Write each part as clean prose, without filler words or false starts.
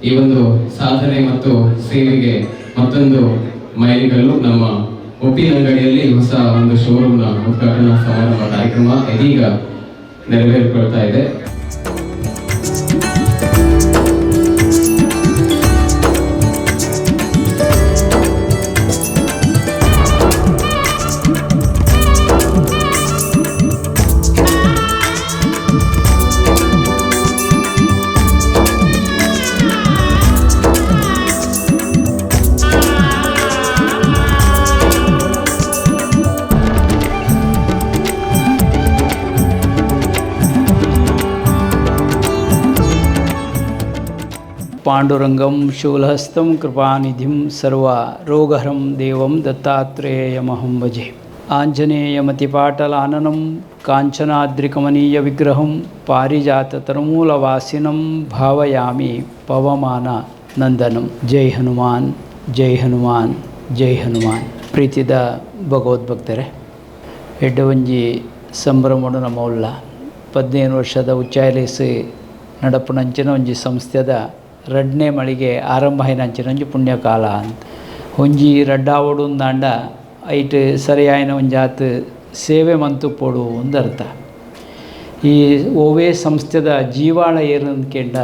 ಈ ಒಂದು ಸಾಧನೆ ಮತ್ತು ಸೇವೆಗೆ ಮತ್ತೊಂದು ಮೈಲಿಗಲ್ಲು ನಮ್ಮ ಉಪ್ಪಿನಂಗಡಿಯಲ್ಲಿ ಹೊಸ ಒಂದು ಶೋರೂಮ್ನ ಉದ್ಘಾಟನಾ ಸಮಾರಂಭ ಕಾರ್ಯಕ್ರಮ ಇದೀಗ ನೆರವೇರಿಕೊಳ್ತಾ ಇದೆ. ಪಾಂಡುರಂಗಂ ಶೂಲಹಸ್ತಂ ಕೃಪಾನಿಧಿಂ ಸರ್ವ ರೋಗಹರಂ ದೇವಂ ದತ್ತಾತ್ರೇಯಮಹಂ ಭಜೆ. ಆಂಜನೇಯಮತಿಪಾಟಲಾನನಂ ಕಾಂಚನಾದ್ರಿಕಮನೀಯ ವಿಗ್ರಹಂ ಪಾರಿಜಾತತರುಮೂಲವಾಸಿನಂ ಭಾವಯಾಮಿ ಪವಮಾನ ನಂದನಂ. ಜೈ ಹನುಮಾನ್, ಜೈ ಹನುಮಾನ್, ಜೈ ಹನುಮಾನ್. ಪ್ರೀತಿದ ಭಗವದ್ಭಕ್ತರೇ, ಎಡ್ಡವಂಜಿ ಸಂಭ್ರಮಡು ನಮ್ಮಲ್ಲ 15 ವರ್ಷದ ಉಚ್ಚಾಯಲೇಸಿ ನಡಪುನಂಚಿನ ಒಂಜಿ ಸಂಸ್ಥೆದ 2ನೇ ಮಳಿಗೆ ಆರಂಭ ಆಯ್ನಂಚಿನ ಒಂಜಿ ಪುಣ್ಯಕಾಲ ಅಂತ ಒಂಜಿ ರಡ್ಡಾವಡು ದಾಂಡ ಐಟ್ ಸರಿಯಾಯಿನ ಒಂಜಾತ್ ಸೇವೆ ಮಂತು ಪೋಡು ಅಂದರ್ಥ. ಈ ಓವೇ ಸಂಸ್ಥೆದ ಜೀವಾಳ ಏರಂದ್ಕೆಂಡ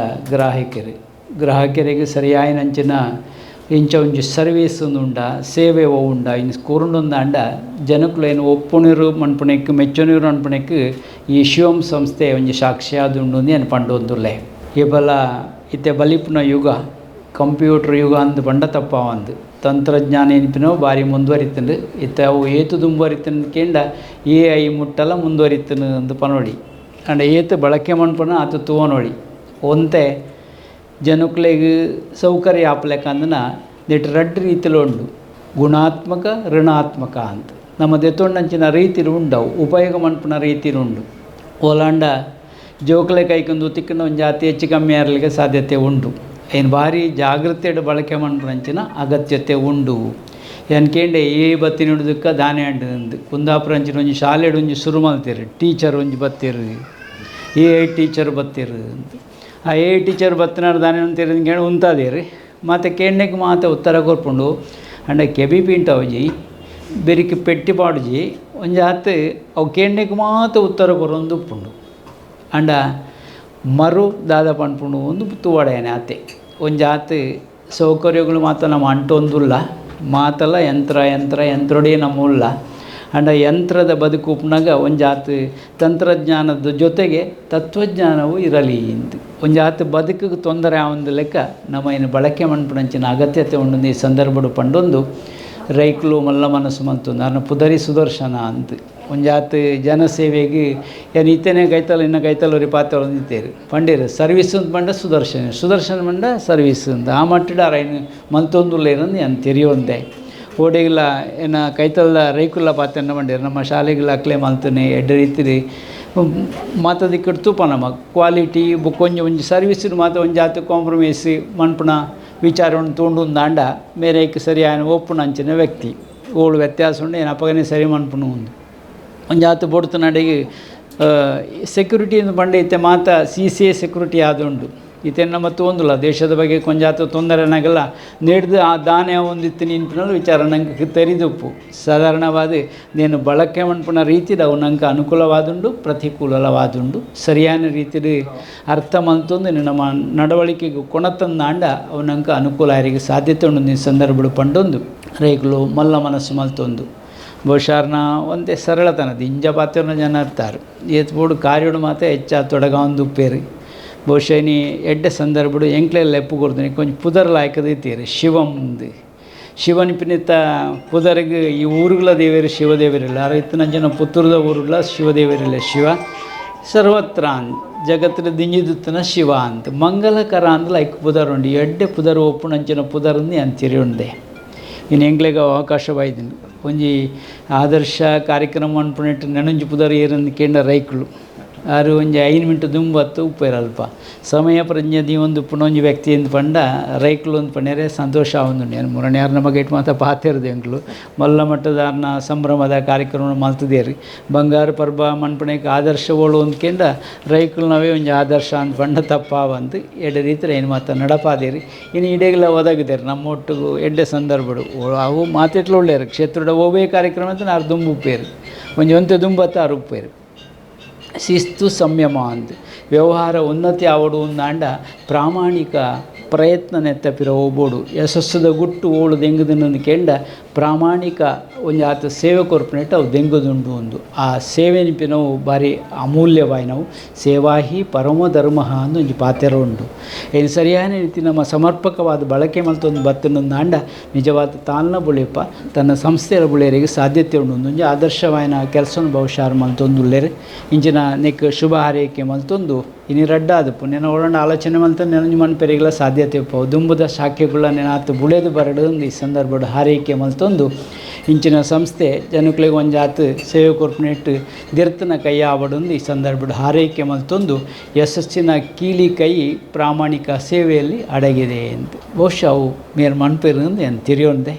ಗ್ರಾಹಕರಿಗೆ ಸರಿಯಾಯಿನಂಚಿನ ಇಂಚ ಒಂಜಿ ಸರ್ವೀಸ್ ಉಂಡ ಸೇವೆ ಉಂಡ ಇನ್ನು ಕೂರುಂಡಾಂಡ ಜನಕ್ಕುಲೇನು ಒಪ್ಪುಣಿರು ಮನ್ಪುಣೆಕ್ ಮೆಚ್ಚುನೀರು ಅನ್ಪುಣೆಕ್ ಈ ಶಿವಂ ಸಂಸ್ಥೆ ಒಂಜಿ ಸಾಕ್ಷಿಯಾದುಂಡು ಏನು ಪಂಡೊಂದುಲ್ಲೆ. ಈ ಬಲ ಇತ್ತೆ ಬಲಿಪುನ ಯುಗ ಕಂಪ್ಯೂಟರ್ ಯುಗ ಅಂದು ಬಂಡ ತಪ್ಪವಂದು ತಂತ್ರಜ್ಞಾನ ಏನಿಪಿನೋ ಭಾರಿ ಮುಂದುವರಿತಂಡು ಇತ್ತ ಅವು ಏತು ಮುಂದುವರಿತಂದ್ಕೆಂಡ AI ಮುಟ್ಟಲ ಮುಂದುವರಿತನು ಅಂದು ಪನೋಡಿ ಅಂಡ ಏತು ಬಳಕೆ ಮನ್ಪನ ಅದು ತೂವ ನೋಡಿ ಒಂತೆ ಜನಕ್ಕಳಿಗೆ ಸೌಕರ್ಯ ಆಪ್ಲೆಕ್ಕಂದನ ನೆಟ್ 2 ರೀತಿಲು ಉಂಡು, ಗುಣಾತ್ಮಕ ಋಣಾತ್ಮಕ ಅಂತ. ನಮ್ಮ ದೆತ್ತೊಂಡಂಚಿನ ರೀತಿಲು ಉಂಡವು, ಉಪಯೋಗ ಮನ್ಪನ ರೀತಿಲು ಉಂಡು. ಓಲಾಂಡ ಜೋಕಲೆ ಕೈಕೊಂಡು ತಿಕ್ಕನ ಒಂದು ಜಾತಿ ಹೆಚ್ಚು ಕಮ್ಮಿ ಇರಲಿಕ್ಕೆ ಸಾಧ್ಯತೆ ಉಂಟು. ಏನು ಭಾರಿ ಜಾಗೃತಿಯಡು ಬಳಕೆ ಮನ್ಪುನಂಚಿನ ಅಗತ್ಯತೆ ಉಂಡು. ಏನಕೇಂಡೆ ಬತ್ತಿ ನುಡಿದಕ್ಕೆ ದಾನೆ ಅಂಡು ಕುಂದಾಪುರ ಅಂಚಿನ ಒಂಜಿ ಶಾಲೆಡು ಒಂಜಿ ಶುರು ಮಲ್ತೀರಿ, ಟೀಚರ್ ಒಂಜಿ ಬತ್ತಿರು, ಟೀಚರ್ ಬತ್ತಿರು ಅಂತ. ಆ ಟೀಚರ್ ಬತ್ತಿನಾರು ದಾನೆ ಅಂತೀರಿ ಕೇಳಿ ಉಂತಾದೇರಿ ಮತ್ತು ಕೇಂಡೆಗೆ ಮಾತ ಉತ್ತರ ಕೊರ್ಪುಂಡು ಅಂಡ ಕೆಬಿ ಪಿಂಟವ್ಜಿ ಬೆರಿಕೆ ಪೆಟ್ಟಿ ಪಾಡುಜಿ ಒಂಜಿ ಹತ್ತು ಅವು ಕೇಂಡೆಗೆ ಮಾತ ಉತ್ತರ ಕೊರೊಂದು ಉಪ್ಪುಂಡು ಅಂಡ ಮರು ದಾದ ಪನ್ಪುಂಡು ಒಂದು ತೂವಡೇನೆ ಆತೆ ಒಂಜಿ ಆತು ಸೌಕರ್ಯಗಳು ಮಾತ ನಮ್ಮ ಅಂಟೊಂದುಲ್ಲ ಮಾತಲ್ಲ ಯಂತ್ರೊಡೆ ನಮ್ಮಲ್ಲ ಅಂಡ ಯಂತ್ರದ ಬದುಕು ಉಪ್ನಾಗ ಒಂಜಾತು ತಂತ್ರಜ್ಞಾನದ ಜೊತೆಗೆ ತತ್ವಜ್ಞಾನವೂ ಇರಲಿ ಅಂತ ಒಂಜಾತು ಬದುಕಿಗೆ ತೊಂದರೆ ಆವೊಂದು ಲೆಕ್ಕ ನಮ್ಮ ಏನು ಬಳಕೆ ಮನ್ಪುನಂಚಿನ ಅಗತ್ಯತೆ ಉಂಡು ಈ ಸಂದರ್ಭಡು ಪಂಡೊಂದು ರೈಕ್ಲು ಮಲ್ಲ ಮನಸ್ಸು ಮಂತು ನಾನು ಪುದರಿ ಸುದರ್ಶನ ಅಂತ ಒಂಜಾತು ಜನಸೇವೆಗೆ ಏನು ಇತ್ತೇನೆ ಕೈತಲ್ಲ ಇನ್ನು ಕೈತಲ್ಲವ್ರಿ ಪಾತ್ರ ಹೊಂದಿತ್ತೇರಿ ಪಂಡೀರು ಸರ್ವೀಸ್ ಅಂತ ಬಂಡ ಸುದರ್ಶನ ಬಂಡ ಸರ್ವೀಸ್ ಅಂತ ಆ ಮಟ್ಟಿಡಾರ ಏನು ಮಂತೊಂದುಲ್ಲೇರಂದು ಏನು ತೆರಿಯೊಂದೆ ಓಡೆಗಿಲ್ಲ ಏನು ಕೈತಲ್ಲ ರೈಕುಲ್ಲ ಪಾತ್ರ ಬಂಡೀರು ನಮ್ಮ ಶಾಲೆಗಿಲ್ಲ ಅಕ್ಲೆ ಮಲ್ತನೆ ಎಡ್ಡ ರೀತಿ ಮಾತದಿಕ್ಕಡು ತೂಪ ನಮ್ಮ ಕ್ವಾಲಿಟಿ ಒಂಜಿ ಸರ್ವೀಸಿನ ಮಾತ ಒಂಜಾತು ಕಾಂಪ್ರಮೈಸ್ ಮನ್ಪುನ ವಿಚಾರವನ್ನು ತೊಗೊಂಡು ದಾಂಡ ಮೇರೆಕ್ಕೆ ಸರಿಯಾಗಿ ಒಪ್ಪುನ ಅಂಚಿನ ವ್ಯಕ್ತಿ ಓಳು ವ್ಯತ್ಯಾಸ ಉಂಡು ಏನು ಅಪಗನೆ ಸರಿ ಮನ್ಪುನು ಒಂಜಾತು ಬೊಡ್ತು ನಡೆಗೆ ಸೆಕ್ಯೂರಿಟಿ ಬಂಡ ಇತ್ತೆ ಮಾತ CCA ಸೆಕ್ಯೂರಿಟಿ ಆದುಂಡು ಇತೆನ್ನ ಮತ್ತು ಒಂದಿಲ್ಲ ದೇಶದ ಬಗ್ಗೆ ಕೊಂಜಾತು ತೊಂದರೆನಾಗೆಲ್ಲ ನೀಡ್ದು ಆ ದಾನೆ ಒಂದಿತ್ತು ನಿನ್ಪಿನಲ್ಲ ವಿಚಾರ ನಂಗೆ ತೆರಿದುಪ್ಪು ಸಾಧಾರಣವಾದ ನೀನು ಬಳಕೆ ಮನ್ಪುನ ರೀತಿದ ಅವು ನಂಗೆ ಅನುಕೂಲವಾದುಂಡು ಪ್ರತಿಕೂಲವಾದುಂಡು ಸರಿಯಾದ ರೀತಿಯಲ್ಲಿ ಅರ್ಥ ಮಂತೊಂದು ನಮ್ಮ ನಡವಳಿಕೆಗೆ ಕೊಣತಂದಾಂಡ ಅವು ನಂಗೆ ಅನುಕೂಲ ಯಾರಿಗೆ ಸಾಧ್ಯತೆ ಉಂಡು ಈ ಸಂದರ್ಭಗಳು ಪಂಡೊಂದು ರೈಗಳು ಮಲ್ಲ ಮನಸ್ಸು ಮಲ್ತೊಂದು ಬಹುಶಾರ್ನ ಒಂದೇ ಸರಳತನದ ಇಂಜ ಪಾತ್ರನ ಜನ ಇರ್ತಾರೆ ಏತ್ಬೋಡು ಕಾರ್ಯೋಡು ಮಾತ್ರ ಹೆಚ್ಚ ತೊಡಗ ಒಂದು ಉಪ್ಪೇರಿ ಬಹುಶಃ ನೀ ಎಡ್ಡೆ ಸಂದರ್ಭಡು ಎಂಕ್ಲೆಲ್ಲ ಎಪ್ಪು ಕೊಡ್ತೀನಿ ಕೊಂಚ ಪುದರ್ ಲಾಯ್ಕದೈತೀರಿ ಶಿವಂದು ಶಿವನಿಪಿನಿತ್ತ ಪುದರಿಗೆ ಈ ಊರುಗಳ ದೇವೇರು ಶಿವದೇವರಿಲ್ಲ ರೈತನ ಜನ ಪುತ್ತೂರದ ಊರುಗಳ ಶಿವದೇವರಿಲ್ಲ ಶಿವ ಸರ್ವತ್ರ ಜಗತ್ತಿನ ದಿಂಜಿದುತ್ತನ ಶಿವ ಅಂತ ಮಂಗಲಕರ ಅಂದ್ರೆ ಲೈಕ್ ಪುದರ್ ಉಂಡು ಎಡ್ಡೆ ಪುದರ್ ಒಪ್ಪುನಂಚಿನ ಪುದರ್ಂದು ಅಂತಿರಿ ಉಂಡೆ ಇನ್ನು ಎಂಗ್ಲೆಗ ಅವಕಾಶವಾಯ್ತೀನಿ ಒಂಜಿ ಆದರ್ಶ ಕಾರ್ಯಕ್ರಮ ಅನ್ಪುಣಿಟ್ಟು ನೆನಂಜು ಪುದರ್ ಏರಂದು ಕೇಂದ್ರ ರೈಕುಲು ಆರು ಒಂಜಿ 5 ಮಿನಿಟ್ ದುಂಬತ್ತು ಉಪ್ಪೇರು ಅಲ್ಪ ಸಮಯ ಪ್ರಜ್ಞೆ ಒಂದು ಪುನೊಂಜಿ ವ್ಯಕ್ತಿ ಎಂದು ಪಂಡ ರೈಕ್ಲು ಒಂದು ಪಂಡರೆ ಸಂತೋಷ ಆವೊಂದು ನಾನು ಮೂರನೇ ಯಾರು ನಮಗೆ ಇಟ್ಟು ಮಾತ್ರ ಪಾತಿರ್ದು ಎಂಕ್ಲು ಮಲ್ಲ ಮಟ್ಟದಾರನ ಸಂಭ್ರಮದ ಕಾರ್ಯಕ್ರಮ ಮಲ್ತದೇರಿ ಬಂಗಾರ ಪರ್ಬ ಮನ್ಪಣೆಗೆ ಆದರ್ಶಗಳು ಅಂದ್ಕೆಂಡ ರೈಕ್ಲು ನಾವೇ ಒಂಜಿ ಆದರ್ಶ ಅಂತ ಪಂಡ ತಪ್ಪಾವಂದು ಎಡ್ಡೆ ರೀತಿ ಏನು ಮಾತ್ರ ನಡಪಾದೇರಿ ಇನ್ನು ಇಡೇಗೆಲ್ಲ ಒದಗಿದೇರಿ ನಮ್ಮ ಒಟ್ಟಿಗೂ ಎಡ್ಡೆ ಸಂದರ್ಭಗಳು ಅವು ಮಾತೆಟ್ಲು ಒಳ್ಳೆಯರು ಕ್ಷೇತ್ರದ ಹೋಗೇ ಕಾರ್ಯಕ್ರಮ ಅಂತ ನಾನು ದುಂಬು ಉಪ್ಪೇರು ಒಂಜಿ ಒಂತೆ ದುಂಬತ್ತು 6 ಉಪ್ಪೇರು ಶಿಸ್ತು ಸಂಯಮ ಅಂದು ವ್ಯವಹಾರ ಉನ್ನತಿ ಆವಡು ಅಂದಾಂಡ ಪ್ರಾಮಾಣಿಕ ಪ್ರಯತ್ನ ನೆತ್ತಪಿರ ಹೋಗ್ಬೋಡು ಯಶಸ್ಸದ ಗುಟ್ಟು ಓಳು ದೆಂಗದನ್ನು ಕೆಂಡ ಪ್ರಾಮಾಣಿಕ ಒಂದು ಆತ ಸೇವೆ ಕೊರ್ಪನೆಟ್ಟು ಅವು ದೆಂಗದುಂಡು ಒಂದು ಆ ಸೇವೆ ನಿಪಿನವು ಭಾರಿ ಅಮೂಲ್ಯವಾಯಿನವು ಸೇವಾಹಿ ಪರಮ ಧರ್ಮ ಅಂದು ಒಂಜಿ ಪಾತೆರ ಉಂಡು ಏನು ಸರಿಯಾದ ರೀತಿ ನಮ್ಮ ಸಮರ್ಪಕವಾದ ಬಳಕೆ ಮಲ್ತೊಂದು ಬತ್ತನೊಂದಾಂಡ ನಿಜವಾದ ತಾಲ್ನ ಬುಳಿಪ ತನ್ನ ಸಂಸ್ಥೆಯ ಬುಳಿಯರಿಗೆ ಸಾಧ್ಯತೆ ಉಂಡು ಒಂದೊಂದು ಆದರ್ಶವಾಯಿನ ಕೆಲಸವನ್ನು ಬಹುಶಃ ಮಲ್ತೊಂದುಲ್ಲೇರೆ ಇಂಚಿನ ನೆಕ್ ಶುಭ ಹಾರೈಕೆ ಮಲ್ತೊಂದು ಇನ್ನು ರಡ್ಡಾದ ಪುಣ್ಯನ ಒಳಂಡ ಆಲೋಚನೆ ಮಲ್ತ ನೆನಂಜು ಮನ್ಪೆರಿಗೆಲ್ಲ ಸಾಧ್ಯತೆ ಉಪ್ಪವು ದುಂಬುದ ಶಾಖೆಗಳ ನೆನಾತು ಬುಳೆದು ಬರಡು ಈ ಸಂದರ್ಭದ ಹಾರೈಕೆ ಮಲ್ತೊಂದು ಇಂಚಿನ ಸಂಸ್ಥೆ ಜನಕ್ಳಿಗೆ ಒಂಜಾತು ಸೇವೆ ಕೊರ್ಪನೆಟ್ಟು ದಿರ್ತನ ಕೈ ಆವಡೊಂದು ಈ ಸಂದರ್ಭದ ಹಾರೈಕೆ ಮಲ್ತೊಂದು ಯಶಸ್ಸಿನ ಕೀಲಿ ಕೈ ಪ್ರಾಮಾಣಿಕ ಸೇವೆಯಲ್ಲಿ ಅಡಗಿದೆ ಅಂತ ಬಹುಶಃ ಅವು ಮೇರು ಮನ್ಪೇರಿಂದ ಏನು ತಿರಿಯೊಂದೆ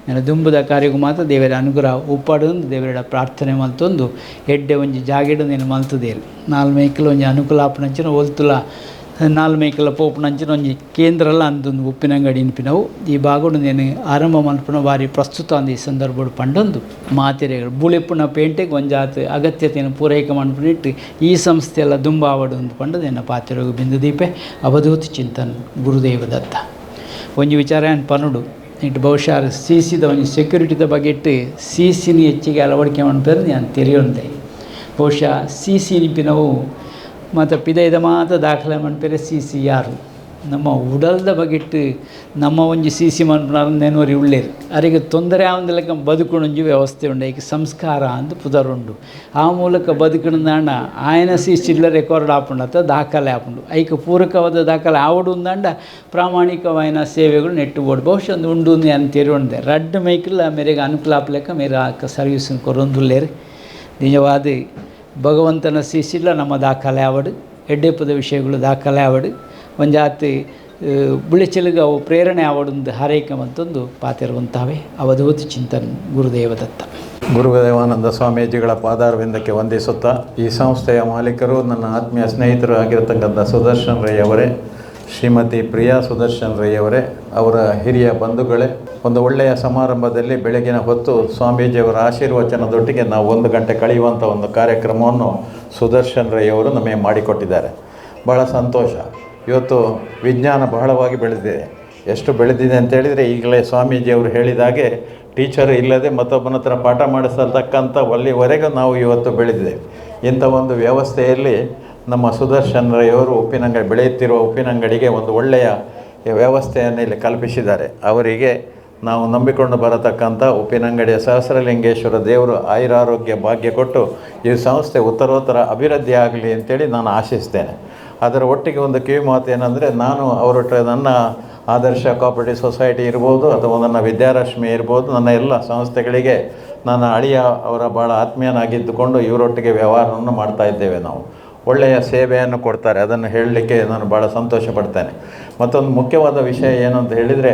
ನಾನು ದುಂಬುದ ಕಾರ್ಯಕ್ಕೂ ಮಾತ್ರ ದೇವರ ಅನುಗ್ರಹ ಉಪ್ಪಾಡೊಂದು ದೇವರ ಪ್ರಾರ್ಥನೆ ಮಲ್ತೊಂದು ಎಡ್ಡೆ ಒಂಜಿ ಜಾಗೆಡು ನೀನು ಮಲ್ತದೇರು 4 ಮೈಕಲ್ ಒಂಜಿ ಅನುಕೂಲ ಆಪನಂಚಿನ ಒಲ್ತುಲ 4 ಮೈಕಲ ಪೋಪುನಂಚಿನ ಒಂಜಿ ಕೇಂದ್ರಲ್ಲ ಅಂದೊಂದು ಉಪ್ಪಿನಂಗಡಿ ಇನ್ಪಿನವು ಈ ಬಾಗೋಡು నేను ಆರಂಭ ಮಲ್ಪನ ಬಾರಿ ಪ್ರಸ್ತುತ ಅಂದ ಈ ಸಂದರ್ಭಡು ಪಂಡೊಂದು ಮಾತೆರೆಗಳು ಬುಳಿಪುನ ಪೇಂಟೆಗೆ ಒಂಜಾತು ಅಗತ್ಯತೆಯನ್ನು ಪೂರೈಕೆ ಮನ್ಪನಿಟ್ಟು ಈ ಸಂಸ್ಥೆಯೆಲ್ಲ ದುಂಬ ಆವಡು ಅಂತ ಪಂಡ ನನ್ನ ಪಾತೆರೆಗೂ ಬಿಂದು ದೀಪೆ ಅವಧೂತ ಚಿಂತನ್ ಗುರುದೇವ ದತ್ತ ಒಂಜಿ ವಿಚಾರ ಏನು ಪನುಡು ಇಟ್ಟು ಬಹುಶಃ ಸಿಸಿದ ಒಂದು ಸೆಕ್ಯೂರಿಟಿದ ಬಗ್ಗೆ ಇಟ್ಟು ಸಿಸಿನಿ ಹೆಚ್ಚಿಗೆ ಅಳವಡಿಕೆ ಮಾಡ್ತಾರೆ ನಾನು ತೆರೆಯೊಂದೆ ಬಹುಶಃ ಸಿಸಿ ನಿಪಿನವು ಮತ್ತು ಪಿದೈದ ಮಾತ್ರ ದಾಖಲೆ ಮಾಡ್ತಾರೆ ಸಿಸಿ ಯಾರು ನಮ್ಮ ಉಡಲ್ದ ಬಗೆಟ್ಟು ನಮ್ಮ ಒಂಜಿ ಸಿಸಿ ಮನ್ಪುನಾರು ನೆನವರಿ ಉಳ್ಳೇರು ಅವರಿಗೆ ತೊಂದರೆ ಆವಂದಲಕ ಬದುಕುಣೊಂಜಿ ವ್ಯವಸ್ಥೆ ಉಂಡು ಈಗ ಸಂಸ್ಕಾರ ಅಂತ ಪುದರುಂಡು ಆ ಮೂಲಕ ಬದುಕುಣಂದಾಂಡ ಆಯನ ಸಿಸಿಡ್ಲ ರೆಕಾರ್ಡ್ ಆಪುಂಡು ದಾಖಲೆ ಆಪುಂಡು ಐಕ ಪೂರಕವಾದ ದಾಖಲೆ ಆವಡು ಅಂದಾಂಡ ಪ್ರಾಮಾಣಿಕವಾಯಿನ ಸೇವೆಗಳು ನೆಟ್ಟುಬೋಡು ಬಹುಶಃ ಒಂದು ಉಂಡು ನಾನು ತೆರೆಯೊಂದೆ ರಡ್ಡು ಮೈಕಲ್ಲ ಮೇರೆಗೆ ಅನುಕೂಲ ಆಪ್ಲೆಕ್ಕ ಮೇರೆ ಆಕ ಸರ್ವಿಸನ್ನು ಕೊರೊಂದುಲ್ಲೇರು ನಿಜವಾದ ಭಗವಂತನ ಸಿಸಿಡ್ಲ ನಮ್ಮ ದಾಖಲೆ ಆವಡು ಎಡ್ಡೆಪ್ಪದ ವಿಷಯಗಳು ದಾಖಲೆ ಆವಡು ಒಂಜಾತಿ ಬುಳಿಚಲಿಗೆ ಅವು ಪ್ರೇರಣೆ ಆವಡೊಂದು ಹಾರೈಕೆ ಮತ್ತೊಂದು ಪಾತಿರುವಂತಾವೆ ಅವಧೂತ ಚಿಂತನ್ ಗುರುದೇವ ದತ್ತ. ಗುರುದೇವಾನಂದ ಸ್ವಾಮೀಜಿಗಳ ಪಾದಾರವಿಂದಕ್ಕೆ ವಂದಿಸುತ್ತಾ ಈ ಸಂಸ್ಥೆಯ ಮಾಲೀಕರು ನನ್ನ ಆತ್ಮೀಯ ಸ್ನೇಹಿತರು ಆಗಿರತಕ್ಕಂಥ ಸುದರ್ಶನ್ ರೈ ಅವರೇ, ಶ್ರೀಮತಿ ಪ್ರಿಯಾ ಸುದರ್ಶನ್ ರೈ ಅವರೇ, ಅವರ ಹಿರಿಯ ಬಂಧುಗಳೇ, ಒಂದು ಒಳ್ಳೆಯ ಸಮಾರಂಭದಲ್ಲಿ ಬೆಳಗಿನ ಹೊತ್ತು ಸ್ವಾಮೀಜಿಯವರ ಆಶೀರ್ವಚನದೊಟ್ಟಿಗೆ ನಾವು 1 ಗಂಟೆ ಕಳೆಯುವಂಥ ಒಂದು ಕಾರ್ಯಕ್ರಮವನ್ನು ಸುದರ್ಶನ್ ರೈ ಅವರು ನಮಗೆ ಮಾಡಿಕೊಟ್ಟಿದ್ದಾರೆ. ಬಹಳ ಸಂತೋಷ. ಇವತ್ತು ವಿಜ್ಞಾನ ಬಹಳವಾಗಿ ಬೆಳೆದಿದೆ. ಎಷ್ಟು ಬೆಳೆದಿದೆ ಅಂತೇಳಿದರೆ ಈಗಲೇ ಸ್ವಾಮೀಜಿಯವರು ಹೇಳಿದಾಗೆ ಟೀಚರ್ ಇಲ್ಲದೆ ಮತ್ತೊಬ್ಬನ ಹತ್ರ ಪಾಠ ಮಾಡಿಸತಕ್ಕಂಥ ಅಲ್ಲಿವರೆಗೂ ನಾವು ಇವತ್ತು ಬೆಳೆದಿದೆ. ಇಂಥ ಒಂದು ವ್ಯವಸ್ಥೆಯಲ್ಲಿ ನಮ್ಮ ಸುದರ್ಶನ್ ರೈ ಅವರು ಬೆಳೆಯುತ್ತಿರುವ ಉಪ್ಪಿನಂಗಡಿಗೆ ಒಂದು ಒಳ್ಳೆಯ ವ್ಯವಸ್ಥೆಯನ್ನು ಇಲ್ಲಿ ಕಲ್ಪಿಸಿದ್ದಾರೆ. ಅವರಿಗೆ ನಾವು ನಂಬಿಕೊಂಡು ಬರತಕ್ಕಂಥ ಉಪ್ಪಿನಂಗಡಿಯ ಸಹಸ್ರಲಿಂಗೇಶ್ವರ ದೇವರು ಆಯುರಾರೋಗ್ಯ ಭಾಗ್ಯ ಕೊಟ್ಟು ಈ ಸಂಸ್ಥೆ ಉತ್ತರೋತ್ತರ ಅಭಿವೃದ್ಧಿ ಆಗಲಿ ಅಂತೇಳಿ ನಾನು ಆಶಿಸ್ತೇನೆ. ಅದರ ಒಟ್ಟಿಗೆ ಒಂದು ಕಿವಿ ಮಾತು ಏನಂದರೆ, ನಾನು ಅವರೊಟ್ಟಿಗೆ ನನ್ನ ಆದರ್ಶ ಕೋಆಪರೇಟಿವ್ ಸೊಸೈಟಿ ಇರ್ಬೋದು ಅಥವಾ ನನ್ನ ವಿದ್ಯಾರಶ್ಮಿ ಇರ್ಬೋದು, ನನ್ನ ಎಲ್ಲ ಸಂಸ್ಥೆಗಳಿಗೆ ನನ್ನ ಅಳಿಯ ಅವರ ಭಾಳ ಆತ್ಮೀಯನಾಗಿದ್ದುಕೊಂಡು ಇವರೊಟ್ಟಿಗೆ ವ್ಯವಹಾರವನ್ನು ಮಾಡ್ತಾ ಇದ್ದೇವೆ. ನಾವು ಒಳ್ಳೆಯ ಸೇವೆಯನ್ನು ಕೊಡ್ತಾರೆ, ಅದನ್ನು ಹೇಳಲಿಕ್ಕೆ ನಾನು ಭಾಳ ಸಂತೋಷ ಪಡ್ತೇನೆ. ಮತ್ತೊಂದು ಮುಖ್ಯವಾದ ವಿಷಯ ಏನು ಅಂತ ಹೇಳಿದರೆ,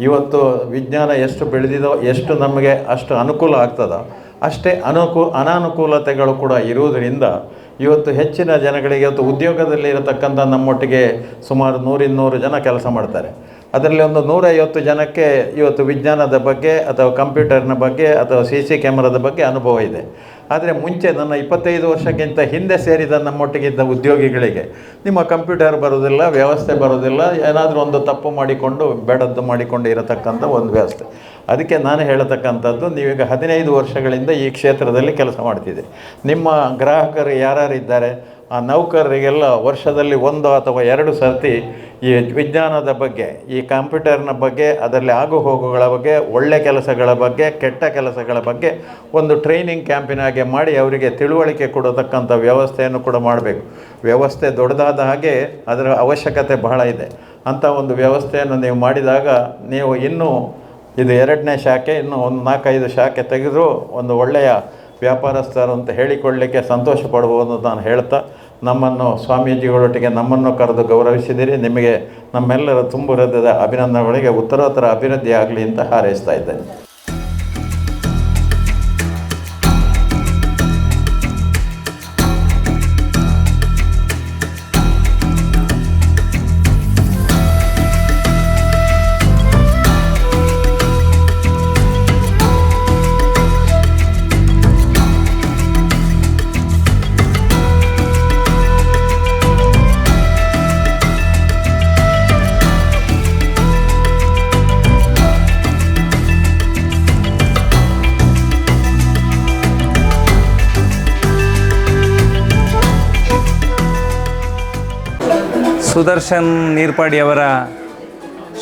ಇವತ್ತು ವಿಜ್ಞಾನ ಎಷ್ಟು ಬೆಳೆದಿದೋ, ಎಷ್ಟು ನಮಗೆ ಅಷ್ಟು ಅನುಕೂಲ ಆಗ್ತದೋ ಅಷ್ಟೇ ಅನಾನುಕೂಲತೆಗಳು ಕೂಡ ಇರುವುದರಿಂದ ಇವತ್ತು ಹೆಚ್ಚಿನ ಜನಗಳಿಗೆ ಇವತ್ತು ಉದ್ಯೋಗದಲ್ಲಿ ಇರತಕ್ಕಂಥ ನಮ್ಮೊಟ್ಟಿಗೆ ಸುಮಾರು 100-200 ಜನ ಕೆಲಸ ಮಾಡ್ತಾರೆ. ಅದರಲ್ಲಿ ಒಂದು 150 ಜನಕ್ಕೆ ಇವತ್ತು ವಿಜ್ಞಾನದ ಬಗ್ಗೆ ಅಥವಾ ಕಂಪ್ಯೂಟರ್ನ ಬಗ್ಗೆ ಅಥವಾ CC ಕ್ಯಾಮರಾದ ಬಗ್ಗೆ ಅನುಭವ ಇದೆ. ಆದರೆ ಮುಂಚೆ ನನ್ನ 25 ವರ್ಷಕ್ಕಿಂತ ಹಿಂದೆ ಸೇರಿದ ನಮ್ಮೊಟ್ಟಿಗಿದ್ದ ಉದ್ಯೋಗಿಗಳಿಗೆ ನಿಮ್ಮ ಕಂಪ್ಯೂಟರ್ ಬರೋದಿಲ್ಲ, ವ್ಯವಸ್ಥೆ ಬರೋದಿಲ್ಲ, ಏನಾದರೂ ಒಂದು ತಪ್ಪು ಮಾಡಿಕೊಂಡು ಬೇಡದ್ದು ಮಾಡಿಕೊಂಡು ಇರತಕ್ಕಂಥ ಒಂದು ವ್ಯವಸ್ಥೆ. ಅದಕ್ಕೆ ನಾನು ಹೇಳತಕ್ಕಂಥದ್ದು, ನೀವೀಗ 15 ವರ್ಷಗಳಿಂದ ಈ ಕ್ಷೇತ್ರದಲ್ಲಿ ಕೆಲಸ ಮಾಡ್ತಿದ್ದೀರಿ. ನಿಮ್ಮ ಗ್ರಾಹಕರು ಯಾರ್ಯಾರಿದ್ದಾರೆ ಆ ನೌಕರರಿಗೆಲ್ಲ ವರ್ಷದಲ್ಲಿ 1 ಅಥವಾ 2 ಸರ್ತಿ ಈ ವಿಜ್ಞಾನದ ಬಗ್ಗೆ, ಈ ಕಂಪ್ಯೂಟರ್ನ ಬಗ್ಗೆ, ಅದರಲ್ಲಿ ಆಗು ಹೋಗುಗಳ ಬಗ್ಗೆ, ಒಳ್ಳೆ ಕೆಲಸಗಳ ಬಗ್ಗೆ, ಕೆಟ್ಟ ಕೆಲಸಗಳ ಬಗ್ಗೆ ಒಂದು ಟ್ರೈನಿಂಗ್ ಕ್ಯಾಂಪಿನಾಗೆ ಮಾಡಿ ಅವರಿಗೆ ತಿಳುವಳಿಕೆ ಕೊಡತಕ್ಕಂಥ ವ್ಯವಸ್ಥೆಯನ್ನು ಕೂಡ ಮಾಡಬೇಕು. ವ್ಯವಸ್ಥೆ ದೊಡ್ಡದಾದ ಹಾಗೆ ಅದರ ಅವಶ್ಯಕತೆ ಬಹಳ ಇದೆ. ಅಂಥ ಒಂದು ವ್ಯವಸ್ಥೆಯನ್ನು ನೀವು ಮಾಡಿದಾಗ ನೀವು ಇನ್ನೂ ಇದು 2ನೇ ಶಾಖೆ, ಇನ್ನೂ ಒಂದು 4-5 ಶಾಖೆ ತೆಗೆದರೂ ಒಂದು ಒಳ್ಳೆಯ ವ್ಯಾಪಾರಸ್ಥರು ಅಂತ ಹೇಳಿಕೊಳ್ಳಲಿಕ್ಕೆ ಸಂತೋಷ ಪಡ್ಬೋದು ಅಂತ ನಾನು ಹೇಳ್ತಾ ನಮ್ಮನ್ನು ಸ್ವಾಮೀಜಿಗಳೊಟ್ಟಿಗೆ ನಮ್ಮನ್ನು ಕರೆದು ಗೌರವಿಸಿದಿರಿ. ನಿಮಗೆ ನಮ್ಮೆಲ್ಲರ ತುಂಬು ಹೃದಯದ ಅಭಿನಂದನೆಗಳಿಗೆ ಉತ್ತರೋತ್ತರ ಅಭಿವೃದ್ಧಿ ಆಗಲಿ ಅಂತ ಹಾರೈಸ್ತಾ ಇದ್ದೇನೆ. ಸುದರ್ಶನ್ ನೀರ್ಪಾಡಿಯವರ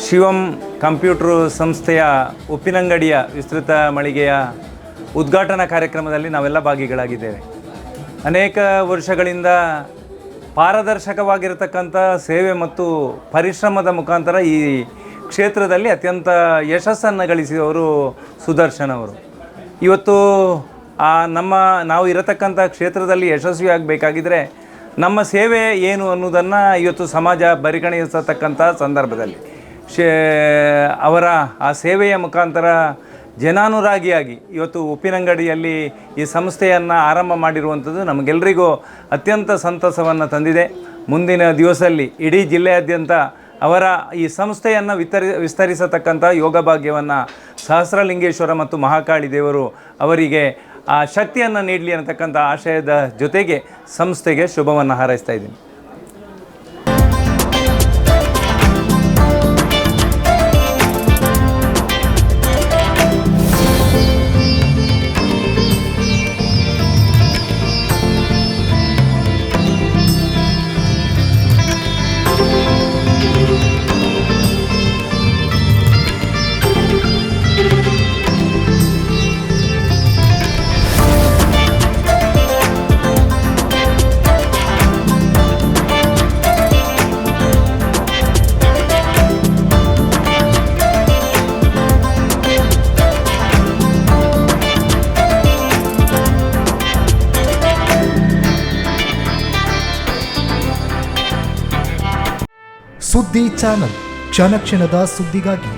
ಶಿವಂ ಕಂಪ್ಯೂಟ್ರು ಸಂಸ್ಥೆಯ ಉಪ್ಪಿನಂಗಡಿಯ ವಿಸ್ತೃತ ಮಳಿಗೆಯ ಉದ್ಘಾಟನಾ ಕಾರ್ಯಕ್ರಮದಲ್ಲಿ ನಾವೆಲ್ಲ ಭಾಗಿಗಳಾಗಿದ್ದೇವೆ. ಅನೇಕ ವರ್ಷಗಳಿಂದ ಪಾರದರ್ಶಕವಾಗಿರತಕ್ಕಂಥ ಸೇವೆ ಮತ್ತು ಪರಿಶ್ರಮದ ಮುಖಾಂತರ ಈ ಕ್ಷೇತ್ರದಲ್ಲಿ ಅತ್ಯಂತ ಯಶಸ್ಸನ್ನು ಗಳಿಸಿದವರು ಸುದರ್ಶನ್ ಅವರು. ಇವತ್ತು ನಾವು ಇರತಕ್ಕಂಥ ಕ್ಷೇತ್ರದಲ್ಲಿ ಯಶಸ್ವಿಯಾಗಬೇಕಾಗಿದ್ದರೆ ನಮ್ಮ ಸೇವೆ ಏನು ಅನ್ನೋದನ್ನು ಇವತ್ತು ಸಮಾಜ ಪರಿಗಣಿಸತಕ್ಕಂಥ ಸಂದರ್ಭದಲ್ಲಿ ಅವರ ಆ ಸೇವೆಯ ಮುಖಾಂತರ ಜನಾನುರಾಗಿಯಾಗಿ ಇವತ್ತು ಉಪ್ಪಿನಂಗಡಿಯಲ್ಲಿ ಈ ಸಂಸ್ಥೆಯನ್ನು ಆರಂಭ ಮಾಡಿರುವಂಥದ್ದು ನಮಗೆಲ್ಲರಿಗೂ ಅತ್ಯಂತ ಸಂತಸವನ್ನು ತಂದಿದೆ. ಮುಂದಿನ ದಿವಸದಲ್ಲಿ ಇಡೀ ಜಿಲ್ಲೆಯಾದ್ಯಂತ ಅವರ ಈ ಸಂಸ್ಥೆಯನ್ನು ವಿಸ್ತರಿಸತಕ್ಕಂಥ ಯೋಗ ಭಾಗ್ಯವನ್ನು ಸಹಸ್ರಲಿಂಗೇಶ್ವರ ಮತ್ತು ಮಹಾಕಾಳಿ ದೇವರು ಅವರಿಗೆ ಆ ಶಕ್ತಿಯನ್ನು ನೀಡಲಿ ಅನ್ನತಕ್ಕಂಥ ಆಶಯದ ಜೊತೆಗೆ ಸಂಸ್ಥೆಗೆ ಶುಭವನ್ನು ಹಾರೈಸ್ತಾ ಇದ್ದೀನಿ. ಸುದ್ದಿ ಚಾನಲ್ ಕ್ಷಣ ಕ್ಷಣದ ಸುದ್ದಿಗಾಗಿ